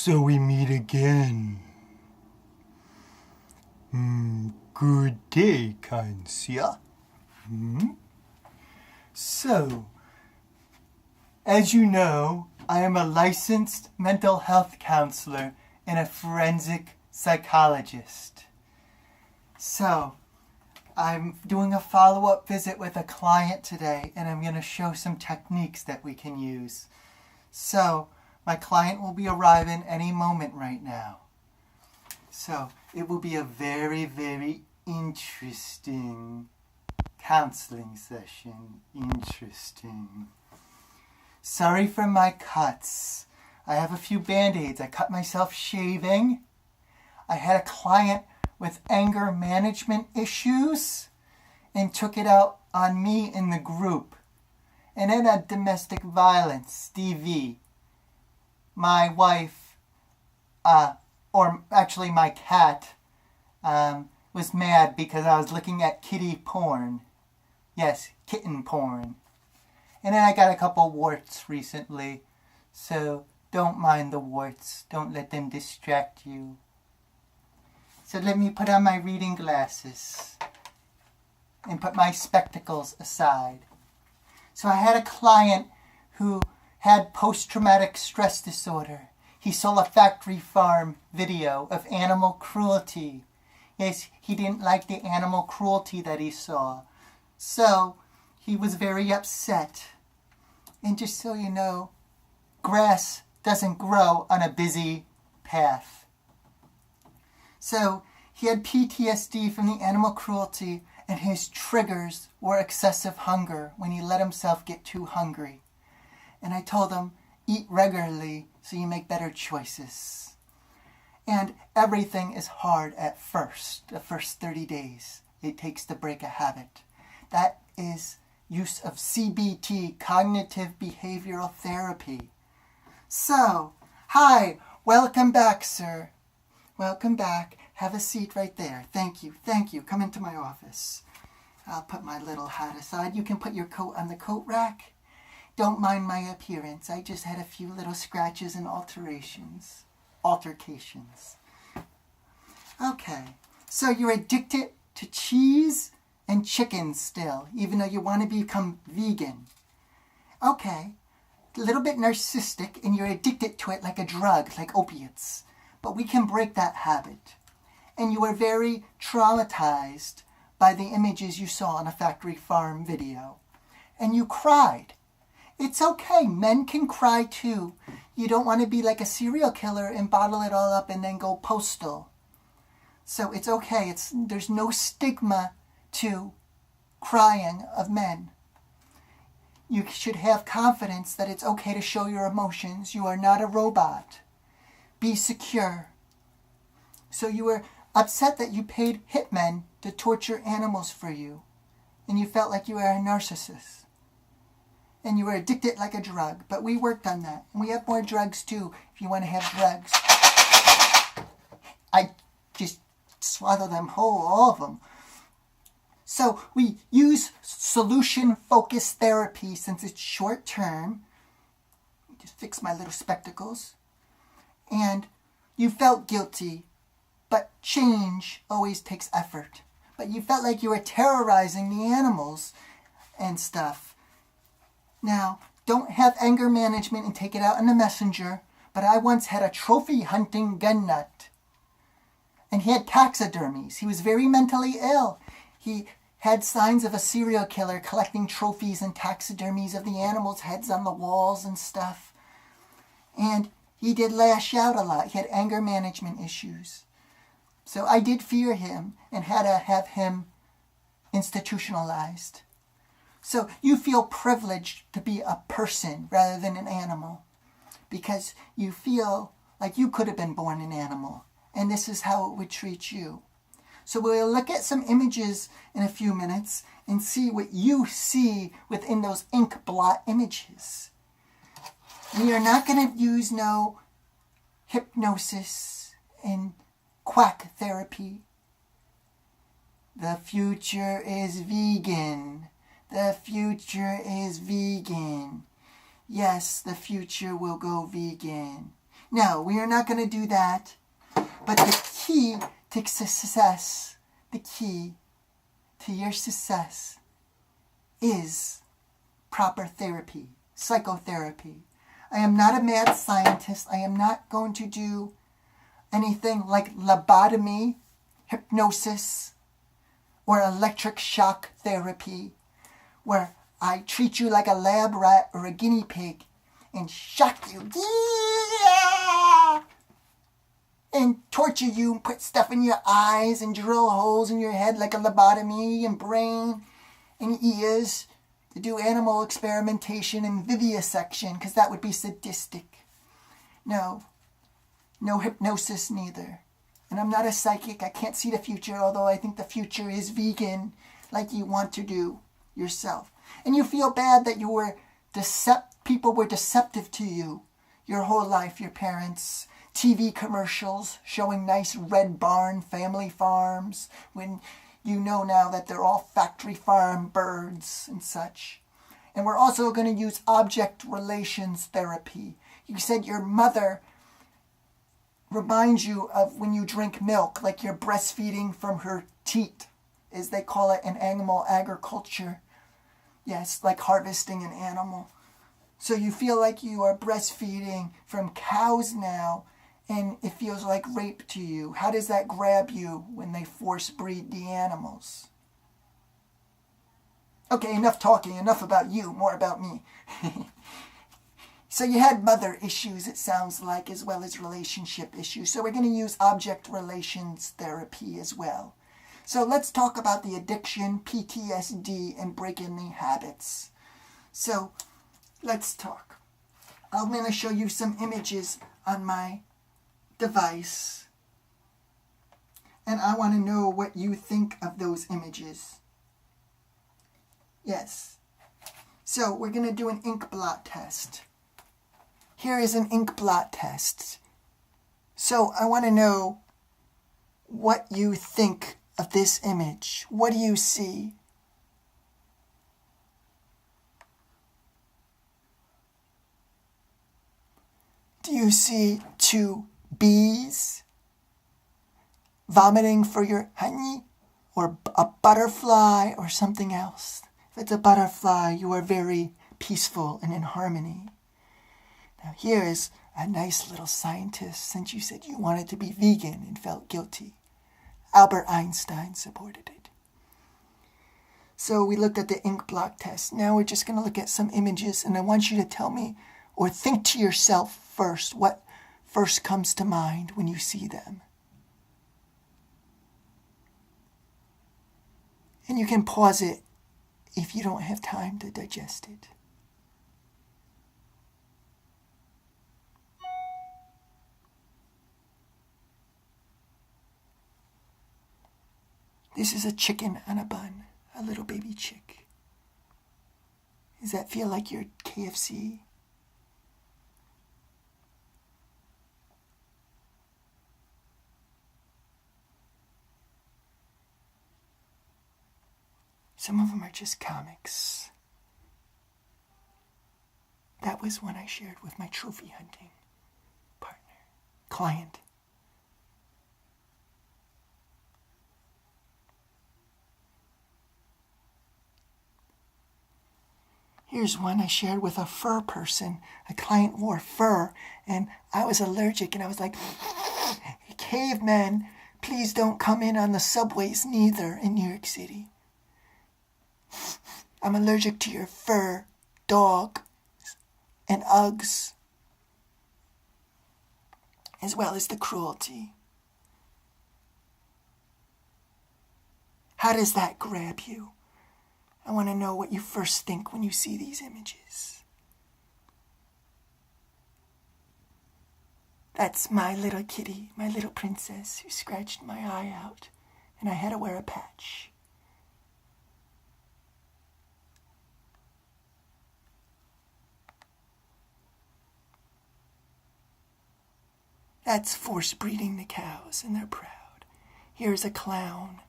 So we meet again. Good day, kind sir. So, as you know, I am a licensed mental health counselor and a forensic psychologist. So, I'm doing a follow-up visit with a client today, and I'm going to show some techniques that we can use. So, my client will be arriving any moment right now. So, it will be a very, very interesting counseling session. Interesting. Sorry for my cuts. I have a few band-aids. I cut myself shaving. I had a client with anger management issues and took it out on me in the group. And then had domestic violence, Stevie. My wife, or actually my cat, was mad because I was looking at kitty porn. Yes, kitten porn. And then I got a couple warts recently, so don't mind the warts. Don't let them distract you. So let me put on my reading glasses and put my spectacles aside. So I had a client who had post-traumatic stress disorder. He saw a factory farm video of animal cruelty. Yes, he didn't like the animal cruelty that he saw. So he was very upset. And just so you know, grass doesn't grow on a busy path. So he had PTSD from the animal cruelty, and his triggers were excessive hunger when he let himself get too hungry. And I told him, eat regularly so you make better choices. And everything is hard at first, the first 30 days it takes to break a habit. That is use of CBT, cognitive behavioral therapy. So, hi, welcome back, sir. Welcome back. Have a seat right there. Thank you. Come into my office. I'll put my little hat aside. You can put your coat on the coat rack. Don't mind my appearance. I just had a few little scratches and altercations. Okay, so you're addicted to cheese and chicken still, even though you want to become vegan. Okay, a little bit narcissistic, and you're addicted to it like a drug, like opiates. But we can break that habit. And you were very traumatized by the images you saw on a factory farm video. And you cried. It's okay. Men can cry too. You don't want to be like a serial killer and bottle it all up and then go postal. So it's okay. There's no stigma to crying of men. You should have confidence that it's okay to show your emotions. You are not a robot. Be secure. So you were upset that you paid hitmen to torture animals for you, and you felt like you were a narcissist. And you were addicted like a drug, but we worked on that. And we have more drugs too, if you want to have drugs. I just swallow them whole, all of them. So we use solution-focused therapy since it's short-term. Just fix my little spectacles. And you felt guilty, but change always takes effort. But you felt like you were terrorizing the animals and stuff. Now, don't have anger management and take it out on the messenger, but I once had a trophy hunting gun nut. And he had taxidermies. He was very mentally ill. He had signs of a serial killer collecting trophies and taxidermies of the animals' heads on the walls and stuff. And he did lash out a lot. He had anger management issues. So I did fear him and had to have him institutionalized. So you feel privileged to be a person rather than an animal because you feel like you could have been born an animal and this is how it would treat you. So we'll look at some images in a few minutes and see what you see within those ink blot images. We are not going to use no hypnosis and quack therapy. The future is vegan. The future is vegan. Yes, the future will go vegan. No, we are not going to do that. But the key to success, the key to your success is proper therapy, psychotherapy. I am not a mad scientist. I am not going to do anything like lobotomy, hypnosis, or electric shock therapy, where I treat you like a lab rat or a guinea pig and shock you. Yeah! And torture you and put stuff in your eyes and drill holes in your head like a lobotomy and brain and ears to do animal experimentation and vivisection, because that would be sadistic. No hypnosis neither. And I'm not a psychic. I can't see the future, although I think the future is vegan, like you want to do yourself. And you feel bad that you were people were deceptive to you your whole life, your parents. TV commercials showing nice red barn family farms when you know now that they're all factory farm birds and such. And we're also going to use object relations therapy. You said your mother reminds you of when you drink milk, like you're breastfeeding from her teat, as they call it in animal agriculture. Yes, like harvesting an animal. So you feel like you are breastfeeding from cows now, and it feels like rape to you. How does that grab you when they force breed the animals? Okay, enough talking, enough about you, more about me. So you had mother issues, it sounds like, as well as relationship issues. So we're going to use object relations therapy as well. So let's talk about the addiction, PTSD, and breaking the habits. So let's talk. I'm going to show you some images on my device. And I want to know what you think of those images. Yes. So we're going to do an ink blot test. Here is an ink blot test. So I want to know what you think of this image. What do you see? Do you see two bees vomiting for your honey, or a butterfly, or something else? If it's a butterfly, you are very peaceful and in harmony. Now here is a nice little scientist, since you said you wanted to be vegan and felt guilty. Albert Einstein supported it. So we looked at the ink blot test. Now we're just going to look at some images, and I want you to tell me, or think to yourself first, what first comes to mind when you see them. And you can pause it if you don't have time to digest it. This is a chicken on a bun, a little baby chick. Does that feel like your KFC? Some of them are just comics. That was one I shared with my trophy hunting client. Here's one I shared with a fur person. A client wore fur, and I was allergic, and I was like, cavemen, please don't come in on the subways neither in New York City. I'm allergic to your fur, dog, and Uggs, as well as the cruelty. How does that grab you? I want to know what you first think when you see these images. That's my little kitty, my little princess, who scratched my eye out, and I had to wear a patch. That's force breeding the cows, and they're proud. Here's a clown.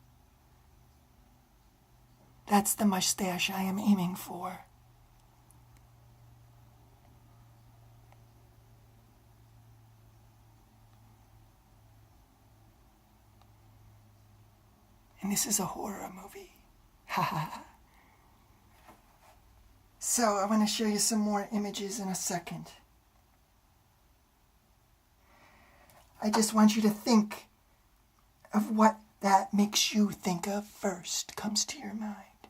That's the mustache I am aiming for. And this is a horror movie. Ha ha ha. So I want to show you some more images in a second. I just want you to think of what that makes you think of first, comes to your mind.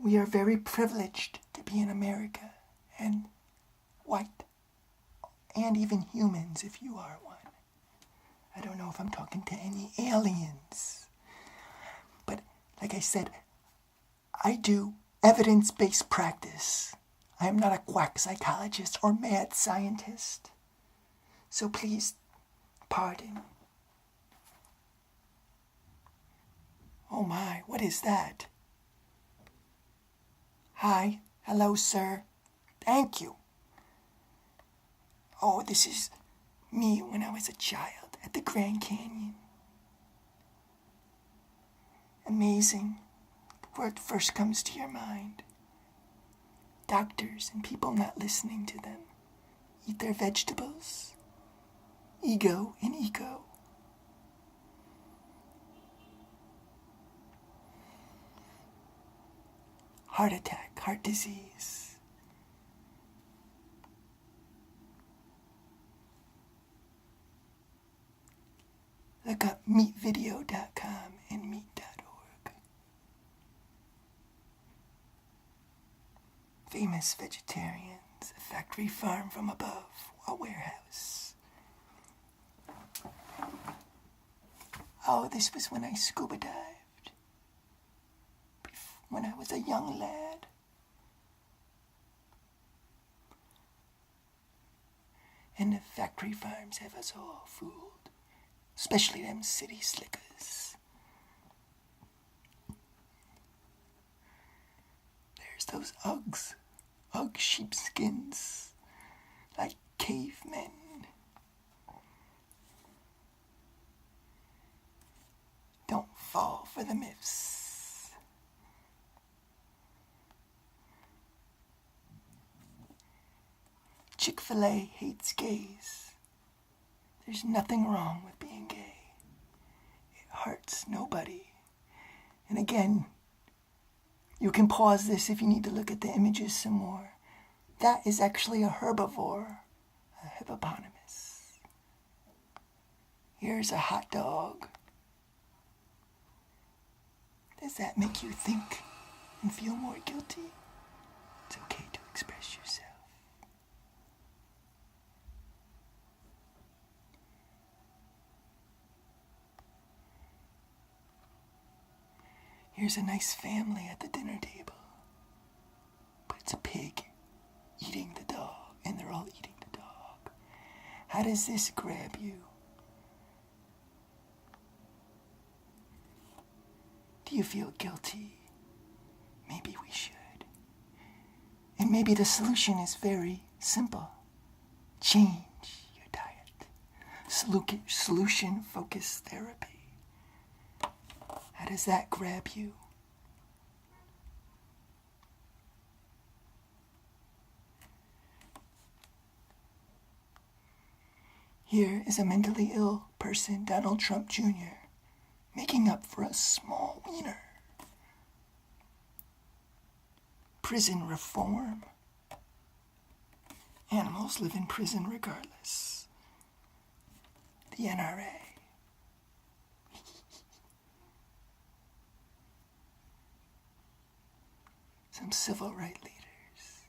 We are very privileged to be in America, and white, and even humans if you are one. I don't know if I'm talking to any aliens. But like I said, I do evidence-based practice. I am not a quack psychologist or mad scientist. So please, pardon. Oh my, what is that? Hi, hello sir. Thank you. Oh, this is me when I was a child at the Grand Canyon. Amazing. What first comes to your mind? Doctors and people not listening to them. Eat their vegetables. Ego and eco. Heart attack, heart disease. Look up meatvideo.com and meat.org. Famous vegetarians, a factory farm from above, a warehouse. Oh, this was when I scuba dived. When I was a young lad. And the factory farms have us all fooled. Especially them city slickers. There's those Ugg sheepskins, like cavemen. Don't fall for the myths. Chick-fil-A hates gays. There's nothing wrong with being gay. It hurts nobody. And again, you can pause this if you need to look at the images some more. That is actually a herbivore, a hippopotamus. Here's a hot dog. Does that make you think and feel more guilty? It's okay to express yourself. Here's a nice family at the dinner table. But it's a pig eating the dog, and they're all eating the dog. How does this grab you? Do you feel guilty? Maybe we should. And maybe the solution is very simple. Change your diet. Solution-focused therapy. How does that grab you? Here is a mentally ill person, Donald Trump Jr., making up for a small wiener. Prison reform. Animals live in prison regardless. The NRA. Some civil rights leaders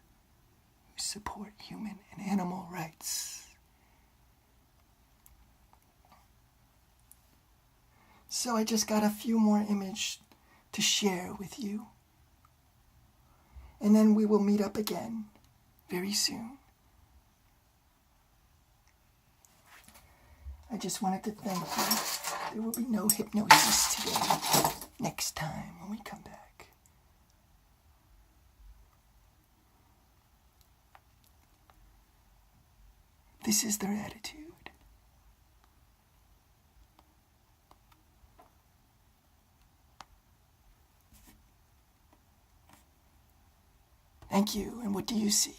who support human and animal rights. So I just got a few more images to share with you. And then we will meet up again very soon. I just wanted to thank you. There will be no hypnosis today. Next time when we come back. This is their attitude. Thank you, and what do you see?